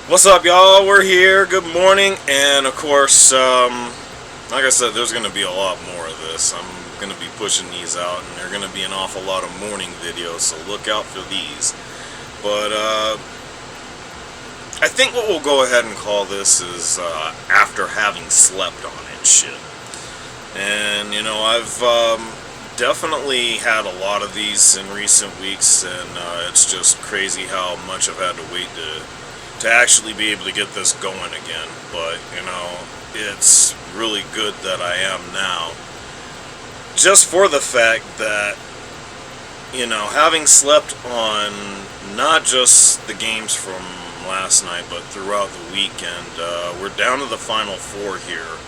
What's up, y'all? We're here. Good morning. And of course, like I said, there's going to be a lot more of this. I'm going to be pushing these out, and there are going to be an awful lot of morning videos, so look out for these. But I think what we'll go ahead and call this is after having slept on it shit. And, you know, I've definitely had a lot of these in recent weeks, and it's just crazy how much I've had to wait to actually be able to get this going again. But, you know, it's really good that I am now. Just for the fact that, you know, having slept on not just the games from last night, but throughout the weekend, we're down to the Final Four here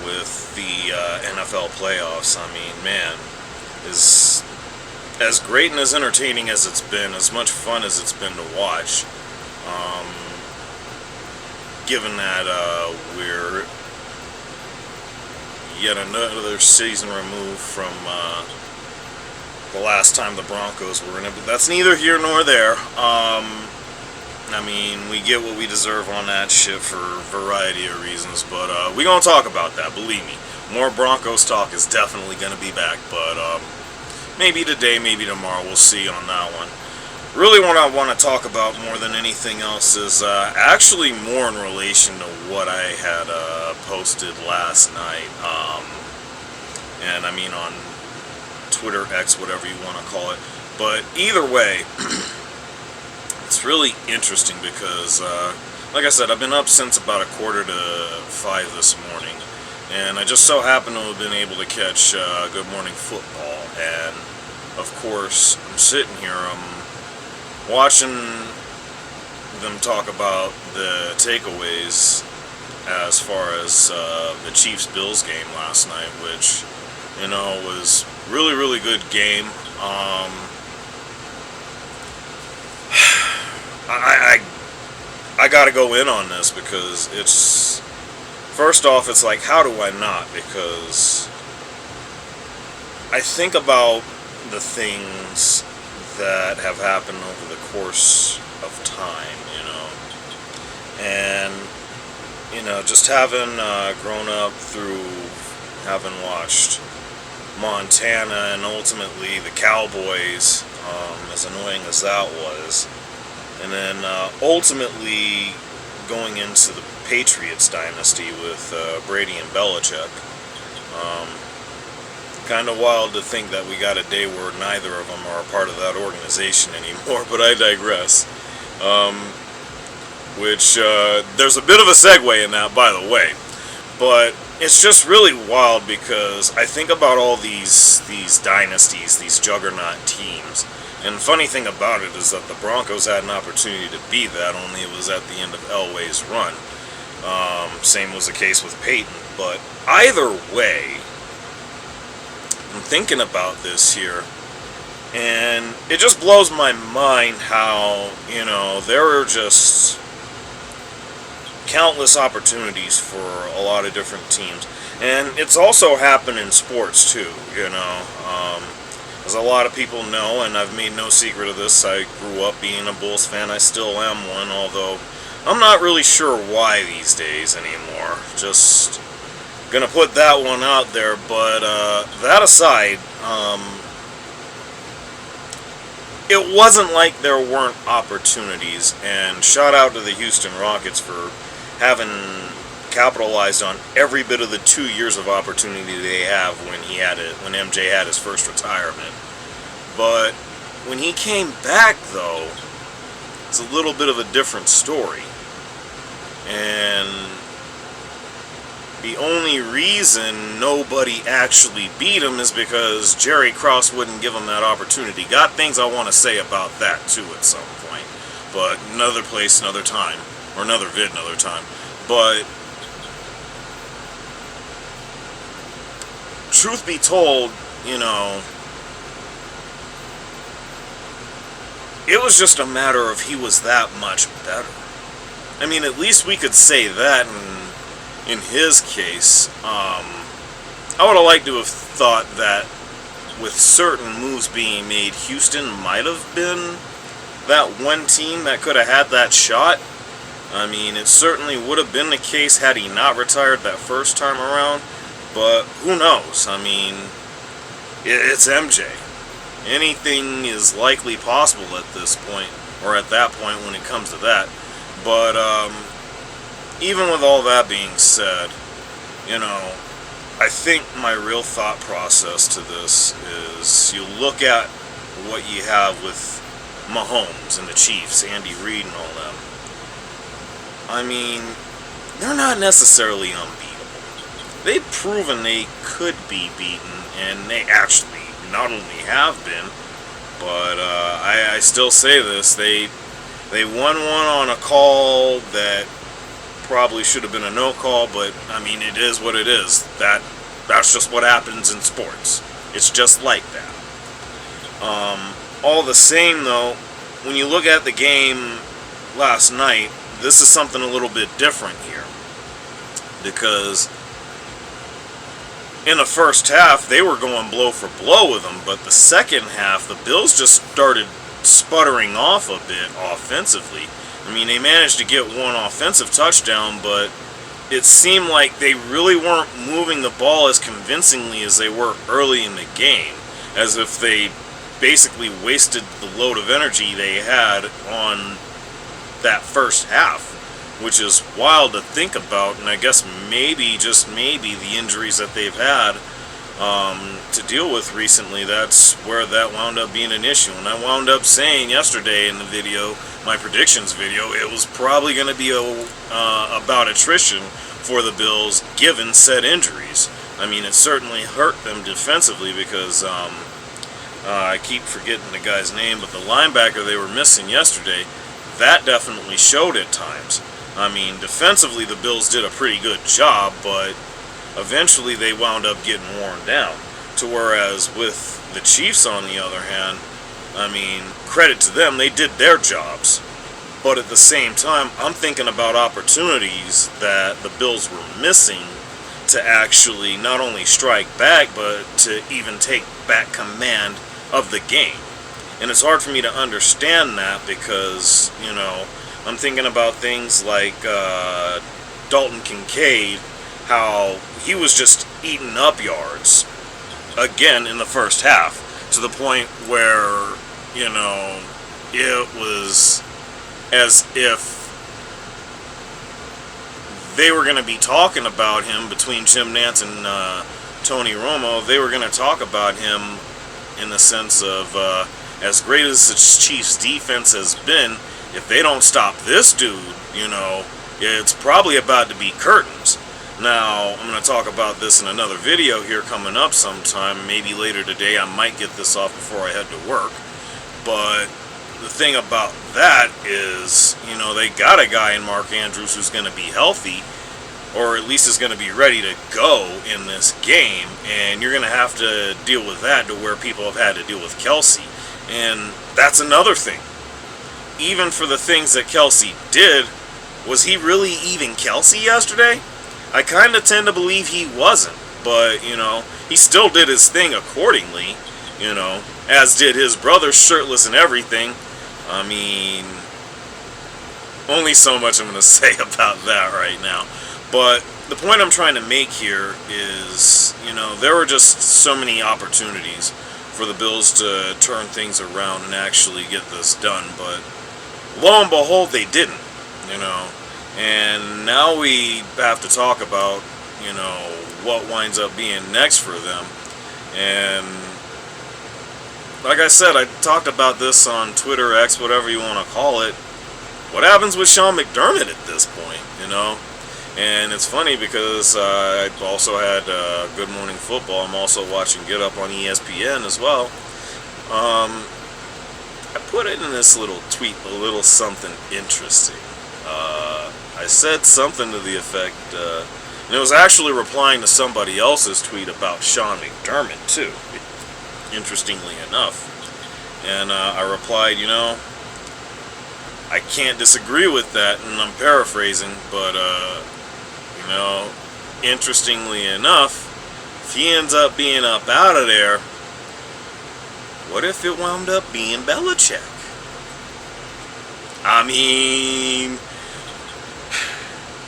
with the NFL playoffs. I mean, man, is as great and as entertaining as it's been, as much fun as it's been to watch. Given that we're yet another season removed from the last time the Broncos were in it, but that's neither here nor there. I mean, we get what we deserve on that shit for a variety of reasons, but we're going to talk about that, believe me. More Broncos talk is definitely going to be back, but maybe today, maybe tomorrow, we'll see on that one. Really what I want to talk about more than anything else is actually more in relation to what I had posted last night. And I mean on Twitter, X, whatever you want to call it. But either way, it's really interesting because, like I said, I've been up since about 4:45 this morning. And I just so happen to have been able to catch Good Morning Football. And, of course, I'm sitting here, watching them talk about the takeaways as far as the Chiefs-Bills game last night, which, you know, was really, really good game. I gotta go in on this because it's, first off, it's like, how do I not? Because I think about the things that have happened over the course of time, you know, and, you know, just having grown up through having watched Montana and ultimately the Cowboys, as annoying as that was, and then ultimately going into the Patriots dynasty with Brady and Belichick. Kind of wild to think that we got a day where neither of them are a part of that organization anymore, but I digress. Which, there's a bit of a segue in that, by the way. But it's just really wild because I think about all these dynasties, these juggernaut teams. And the funny thing about it is that the Broncos had an opportunity to be that, only it was at the end of Elway's run. Same was the case with Peyton. But either way, I'm thinking about this here, and it just blows my mind how, you know, there are just countless opportunities for a lot of different teams. And it's also happened in sports too, you know. As a lot of people know, and I've made no secret of this, I grew up being a Bulls fan. I still am one, although I'm not really sure why these days anymore. Just gonna put that one out there, but that aside, it wasn't like there weren't opportunities, and shout out to the Houston Rockets for having capitalized on every bit of the 2 years of opportunity they have when MJ had his first retirement. But when he came back, though, it's a little bit of a different story. And the only reason nobody actually beat him is because Jerry Krause wouldn't give him that opportunity. Got things I want to say about that, too, at some point. But another place, another time. Or another vid, another time. But truth be told, you know, it was just a matter of he was that much better. I mean, at least we could say that in his case. I would have liked to have thought that with certain moves being made, Houston might have been that one team that could have had that shot. I mean, it certainly would have been the case had he not retired that first time around, but who knows? I mean, it's MJ. Anything is likely possible at this point, or at that point when it comes to that. But even with all that being said, you know, I think my real thought process to this is you look at what you have with Mahomes and the Chiefs, Andy Reid and all them. I mean, they're not necessarily unbeatable. They've proven they could be beaten, and they actually not only have been, but I still say this, they won one on a call that probably should have been a no call, but I mean, it is what it is. That's just what happens in sports. It's just like that. All the same though, when you look at the game last night, this is something a little bit different here, because in the first half they were going blow for blow with them, but the second half the Bills just started sputtering off a bit offensively. I mean, they managed to get one offensive touchdown, but it seemed like they really weren't moving the ball as convincingly as they were early in the game, as if they basically wasted the load of energy they had on that first half, which is wild to think about. And I guess maybe, just maybe, the injuries that they've had to deal with recently, that's where that wound up being an issue. And I wound up saying yesterday in the video, my predictions video, it was probably going to be about attrition for the Bills given said injuries. I mean, it certainly hurt them defensively because I keep forgetting the guy's name, but the linebacker they were missing yesterday, that definitely showed at times. I mean, defensively the Bills did a pretty good job, but eventually they wound up getting worn down. To whereas with the Chiefs, on the other hand, I mean, credit to them, they did their jobs. But at the same time, I'm thinking about opportunities that the Bills were missing to actually not only strike back, but to even take back command of the game. And it's hard for me to understand that because, you know, I'm thinking about things like Dalton Kincaid, how he was just eating up yards again in the first half, to the point where, you know, it was as if they were going to be talking about him between Jim Nantz and Tony Romo. They were going to talk about him in the sense of as great as the Chiefs' defense has been, if they don't stop this dude, you know, it's probably about to be curtains. Now, I'm going to talk about this in another video here coming up sometime, maybe later today. I might get this off before I head to work. But the thing about that is, you know, they got a guy in Mark Andrews who's going to be healthy, or at least is going to be ready to go in this game, and you're going to have to deal with that to where people have had to deal with Kelsey. And that's another thing. Even for the things that Kelsey did, was he really even Kelsey yesterday? I kind of tend to believe he wasn't, but, you know, he still did his thing accordingly, you know, as did his brother, shirtless and everything. I mean, only so much I'm going to say about that right now. But the point I'm trying to make here is, you know, there were just so many opportunities for the Bills to turn things around and actually get this done, but lo and behold, they didn't, you know. And now we have to talk about, you know, what winds up being next for them. And like I said, I talked about this on Twitter, X, whatever you want to call it. What happens with Sean McDermott at this point, you know? And it's funny because I also had Good Morning Football. I'm also watching Get Up on ESPN as well. I put in this little tweet a little something interesting. I said something to the effect, and it was actually replying to somebody else's tweet about Sean McDermott too, interestingly enough. And I replied, you know, I can't disagree with that, and I'm paraphrasing, but you know, interestingly enough, if he ends up being up out of there, what if it wound up being Belichick? I mean,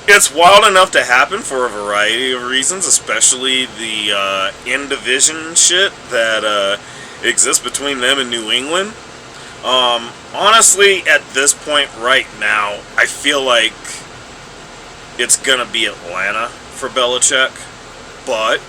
It's wild enough to happen for a variety of reasons, especially the in-division shit that exists between them and New England. Honestly, at this point right now, I feel like it's going to be Atlanta for Belichick, but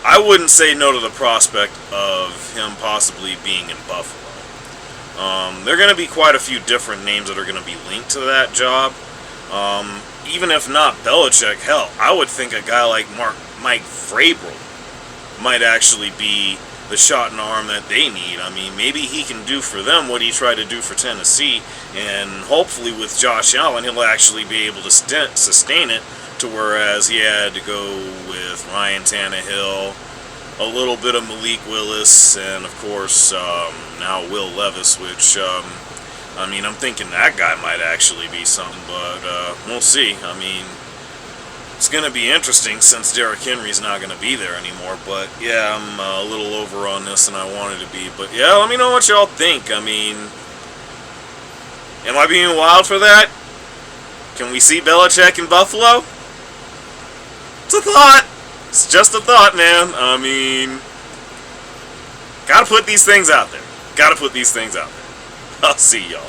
I wouldn't say no to the prospect of him possibly being in Buffalo. There are going to be quite a few different names that are going to be linked to that job. Even if not Belichick, hell, I would think a guy like Mike Vrabel might actually be the shot in the arm that they need. I mean, maybe he can do for them what he tried to do for Tennessee, and hopefully with Josh Allen, he'll actually be able to sustain it, to whereas he had to go with Ryan Tannehill, a little bit of Malik Willis, and of course now Will Levis, which I mean, I'm thinking that guy might actually be something, but we'll see. I mean, it's going to be interesting since Derrick Henry's not going to be there anymore, but yeah, I'm a little over on this than I wanted to be, but yeah, let me know what y'all think. I mean, am I being wild for that? Can we see Belichick in Buffalo? It's a thought. It's just a thought, man. I mean, gotta put these things out there. Gotta put these things out there. I'll see y'all.